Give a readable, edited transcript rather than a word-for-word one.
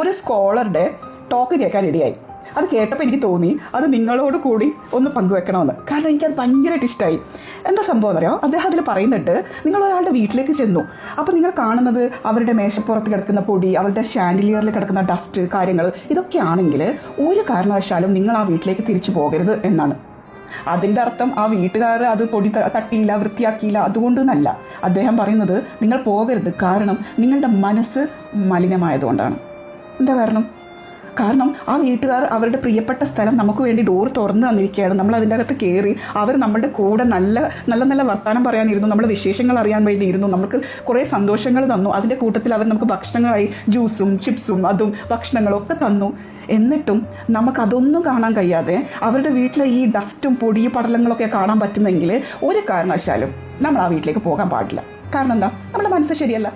ഒരു സ്കോളറുടെ ടോക്ക് കേൾക്കാൻ ഇടയായി. അത് കേട്ടപ്പോൾ എനിക്ക് തോന്നി അത് നിങ്ങളോട് കൂടി ഒന്ന് പങ്കുവെക്കണമെന്ന്. കാരണം എനിക്കത് ഭയങ്കരമായിട്ട് ഇഷ്ടമായി. എന്താ സംഭവം എന്നറിയോ? അദ്ദേഹം അതിൽ പറയുന്നിട്ട്, നിങ്ങൾ ഒരാളുടെ വീട്ടിലേക്ക് ചെന്നു, അപ്പോൾ നിങ്ങൾ കാണുന്നത് അവരുടെ മേശപ്പുറത്ത് കിടക്കുന്ന പൊടി, അവരുടെ ഷാൻഡിലിയറിൽ കിടക്കുന്ന ഡസ്റ്റ് കാര്യങ്ങൾ, ഇതൊക്കെയാണെങ്കിൽ ഒരു കാരണവശാലും നിങ്ങൾ ആ വീട്ടിലേക്ക് തിരിച്ചു പോകരുത് എന്നാണ്. അതിൻ്റെ അർത്ഥം ആ വീട്ടുകാർ അത് പൊടി തട്ടിയില്ല, വൃത്തിയാക്കിയില്ല അതുകൊണ്ടെന്നല്ല. അദ്ദേഹം പറയുന്നത് നിങ്ങൾ പോകരുത്, കാരണം നിങ്ങളുടെ മനസ്സ് മലിനമായതുകൊണ്ടാണ്. എന്താ കാരണം ആ വീട്ടുകാർ അവരുടെ പ്രിയപ്പെട്ട സ്ഥലം നമുക്ക് വേണ്ടി ഡോർ തുറന്ന് തന്നിരിക്കുകയാണ്. നമ്മൾ അതിൻ്റെ അകത്ത് കയറി അവർ നമ്മുടെ കൂടെ നല്ല നല്ല നല്ല വർത്തമാനം പറയാനിരുന്നു, നമ്മുടെ വിശേഷങ്ങൾ അറിയാൻ വേണ്ടി ഇരുന്നു, നമുക്ക് കുറേ സന്തോഷങ്ങൾ തന്നു. അതിൻ്റെ കൂട്ടത്തിൽ അവർ നമുക്ക് ഭക്ഷണങ്ങളായി ജ്യൂസും ചിപ്സും അതും ഭക്ഷണങ്ങളും ഒക്കെ തന്നു. എന്നിട്ടും നമുക്കതൊന്നും കാണാൻ കഴിയാതെ അവരുടെ വീട്ടിലെ ഈ ഡസ്റ്റും പൊടി പടലങ്ങളൊക്കെ കാണാൻ പറ്റുന്നെങ്കിൽ ഒരു കാരണവശാലും നമ്മൾ ആ വീട്ടിലേക്ക് പോകാൻ പാടില്ല. കാരണം എന്താ? നമ്മുടെ മനസ്സ് ശരിയല്ല.